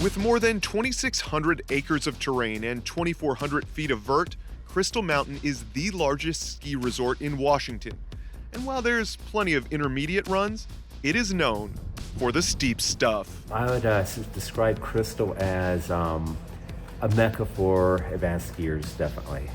With more than 2,600 acres of terrain and 2,400 feet of vert, Crystal Mountain is the largest ski resort in Washington. And while there's plenty of intermediate runs, it is known for the steep stuff. I would describe Crystal as a mecca for advanced skiers, definitely.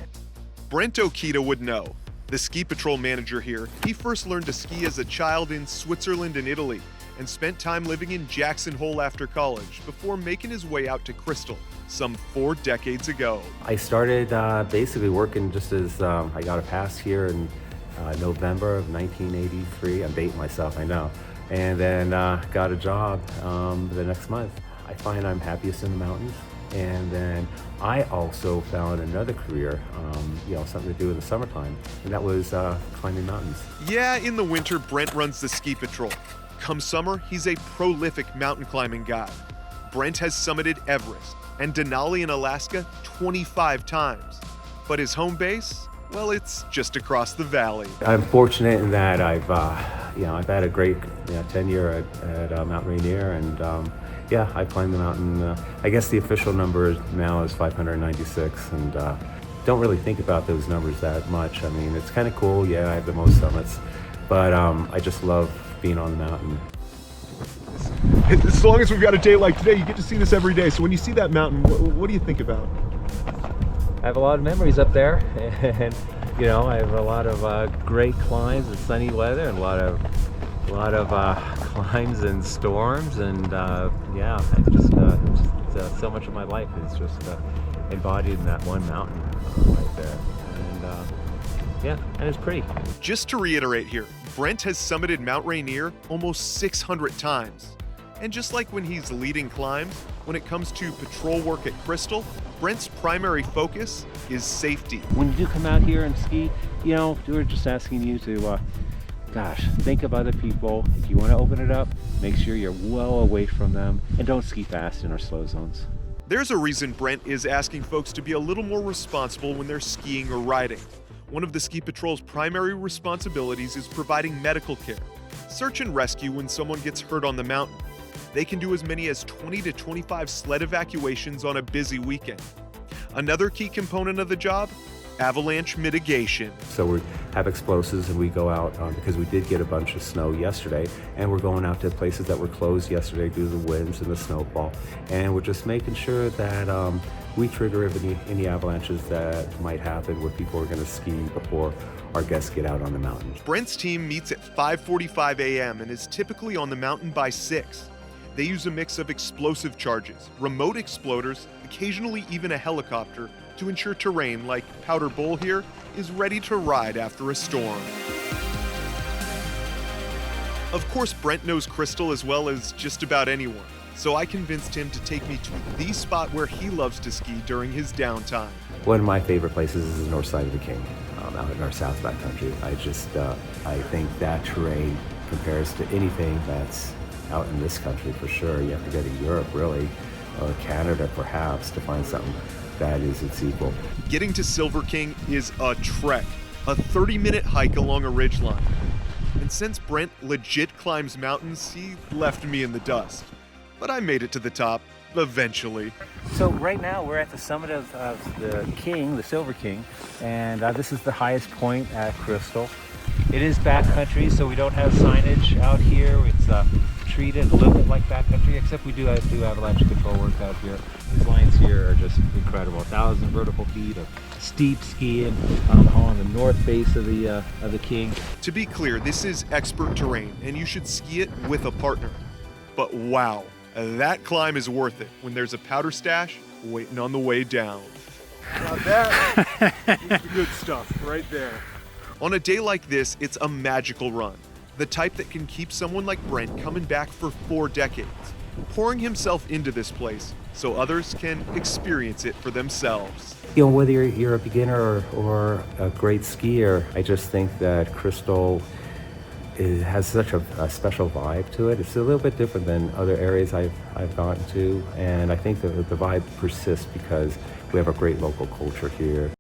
Brent Okita would know. The ski patrol manager here, he first learned to ski as a child in Switzerland and Italy, and spent time living in Jackson Hole after college before making his way out to Crystal some 4 decades ago. I started basically working just as I got a pass here in November of 1983. I'm dating myself, I know. And then got a job the next month. I find I'm happiest in the mountains. And then I also found another career, something to do in the summertime, and that was climbing mountains. Yeah, in the winter, Brent runs the ski patrol. Come summer, he's a prolific mountain climbing guy. Brent has summited Everest and Denali in Alaska 25 times. But his home base, well, it's just across the valley. I'm fortunate in that I've had a great tenure at Mount Rainier, and I climbed the mountain. I guess the official number now is 596, and don't really think about those numbers that much. I mean, it's kind of cool. Yeah, I have the most summits, but I just love being on the mountain. As long as we've got a day like today, you get to see this every day. So when you see that mountain, what do you think about? I have a lot of memories up there, and I have a lot of great climbs and sunny weather, and a lot of climbs and storms, and so much of my life is just embodied in that one mountain right there, and it's pretty. Just to reiterate here, Brent has summited Mount Rainier almost 600 times. And just like when he's leading climbs, when it comes to patrol work at Crystal, Brent's primary focus is safety. When you do come out here and ski, we're just asking you to, think of other people. If you want to open it up, make sure you're well away from them, and don't ski fast in our slow zones. There's a reason Brent is asking folks to be a little more responsible when they're skiing or riding. One of the ski patrol's primary responsibilities is providing medical care, search and rescue when someone gets hurt on the mountain. They can do as many as 20 to 25 sled evacuations on a busy weekend. Another key component of the job, avalanche mitigation. So we have explosives, and we go out because we did get a bunch of snow yesterday, and we're going out to places that were closed yesterday due to the winds and the snowfall, and we're just making sure that we trigger any avalanches that might happen where people are going to ski before our guests get out on the mountain. Brent's team meets at 5:45 a.m. and is typically on the mountain by 6. They use a mix of explosive charges, remote exploders, occasionally even a helicopter, to ensure terrain like Powder Bowl here is ready to ride after a storm. Of course, Brent knows Crystal as well as just about anyone, so I convinced him to take me to the spot where he loves to ski during his downtime. One of my favorite places is the north side of the King, out in our south backcountry. I think that terrain compares to anything that's out in this country for sure. You have to go to Europe, really, or Canada perhaps, to find something that is its equal. Getting to Silver King is a trek, a 30-minute hike along a ridgeline. And since Brent legit climbs mountains, he left me in the dust. But I made it to the top, eventually. So right now we're at the summit of the King, the Silver King, and this is the highest point at Crystal. It is backcountry, so we don't have signage out here. It's treated a little bit like backcountry, except we do avalanche control work out here. These lines here are just incredible. 1,000 vertical feet of steep skiing on the north face of the King. To be clear, this is expert terrain, and you should ski it with a partner. But wow, that climb is worth it when there's a powder stash waiting on the way down. Now that is the good stuff right there. On a day like this, it's a magical run. The type that can keep someone like Brent coming back for 4 decades, pouring himself into this place so others can experience it for themselves. Whether you're a beginner or a great skier, I just think that Crystal has such a special vibe to it. It's a little bit different than other areas I've gone to, and I think that the vibe persists because we have a great local culture here.